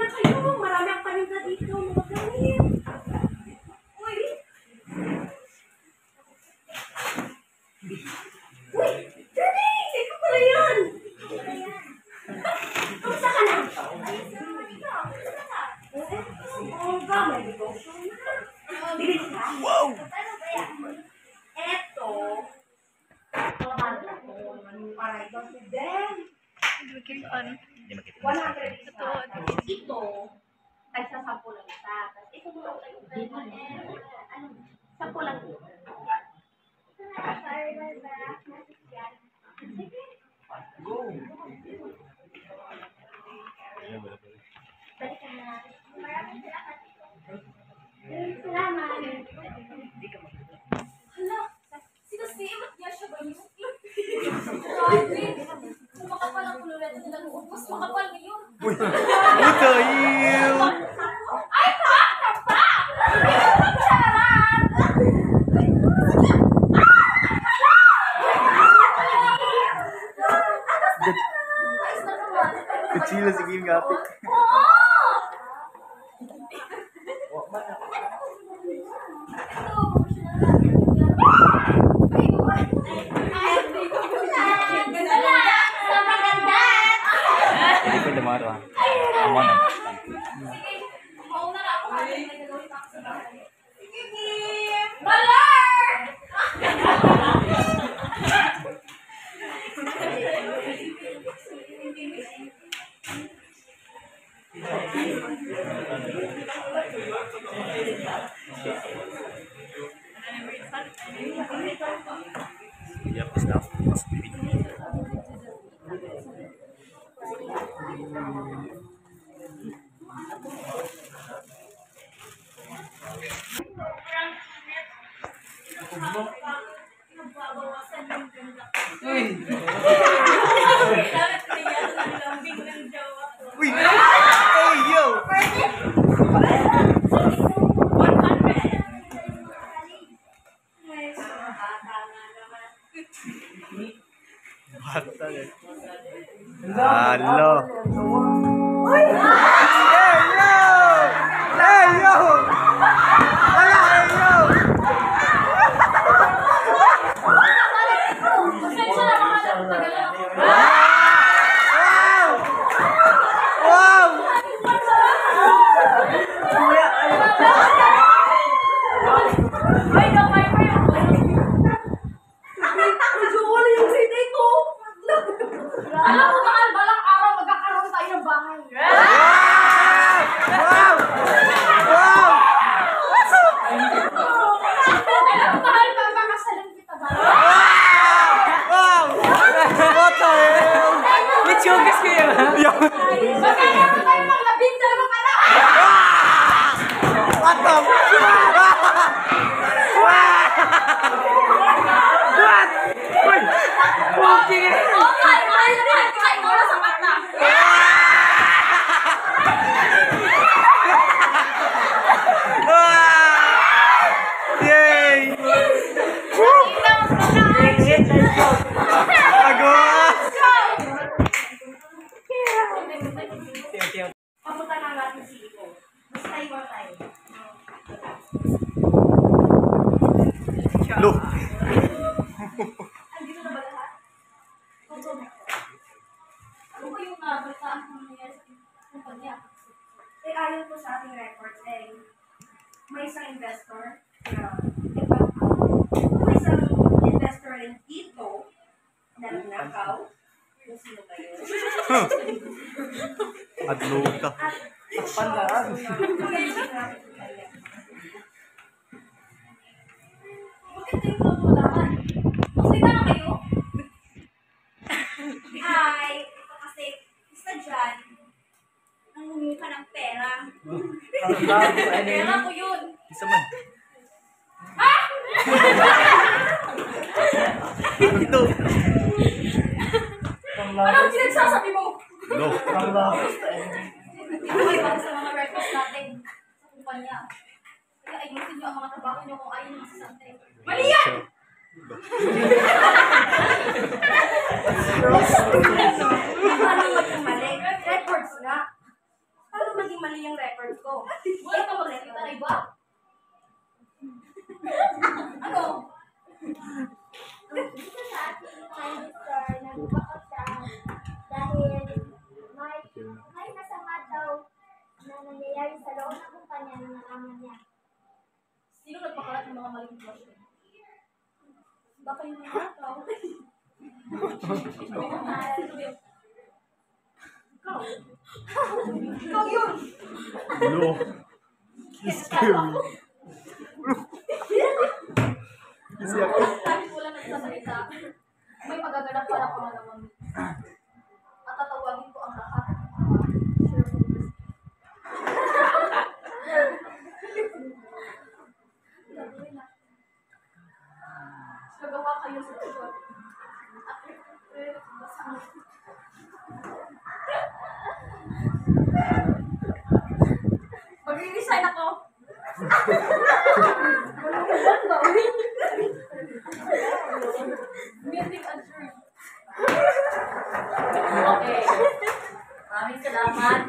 na kayo. Marami ang paninda dito. Magagamit. Uy! Uy! Jenny! Ito pala yan! Kamusta ka na? Oo ba? May negosyo na. Bilis ka? Wow! Eto. Para ito si Ben. Hindi makita. 100 isa. Ito, ay sa 10 lang isa. Ito mo lang kayo. Ano? 10 lang ito. Go! Balik ka na. Maraming salamat. Salamat. Hala, si Emot niya siya ba yun? Grabe. Kung makapal ang kululat nila noon, mas makapal ngayon. Puto, yun! Ay, pak! Charan! Ayos na naman. Kuchila si Kim Gapit. Oo! Hindi ko lumaro. Awan. Mauna na ako. Malar! Yapis na ako. Mas bibigyan. Uy! Hey, yo! Bata eh. Halo! Hey, yo! Hey, yo! Wala, hey, yo! Wow! Alam mo, mahal, balang araw magkakaroon tayo ng bahay. Wow! Wow! Alam mo, mahal, papakasalan kita ba? Wow! What the hell? May chugas kayo, ha? Magkakaroon tayo ng 12 anak! What the What? Uy! Okay. Oh, mahal, mahal, mahal, kahit wala sa mata. Yay! Agos! Papunta na natin si Iko. Basta iwan tayo. Lo! Andito na ba lahat? Oo. Ano ba yung nabataan kung nangyari sa kumpanya? Eh, ayon po sa ating records, may isang investor na may isang investor rin dito na nakaw. Kung sino ba yun? Adlo ka. Pandarang. Bakit kayo magmulaman? Masaya na kayo? Ay, ito kasi, isa dyan, nangungi ka ng pera. Pera ko yun. Isa man. Ah! Ito. Anong pinagsasabi mo? Lo. Okay, para sa mga records natin sa kumpanya. Kaya ayusin nyo ang mga trabaho nyo kung ayaw nyo masasante. Mali yan! Ano maging mali? Records nga. Paano maging magiging mali yung record ko. Huwag ka magsalita na iba. Ano? Dito sa ating candy store, nagpakot siya dahil may masama daw na nangyayari sa loob ng kumpanya na nalaman niya. Sino nagpakalat ng mga maling question? Baka yung mga tao. Ikaw. Ikaw yun. No. Scary. Kasi ako. Kahit wala nagsasalita, may magaganap para pangalaman. At tatawagin ko ang lahat. Gagawa kayo sa tuwa. Mag-resign ako. Meeting adjourned. Okay. Maraming salamat.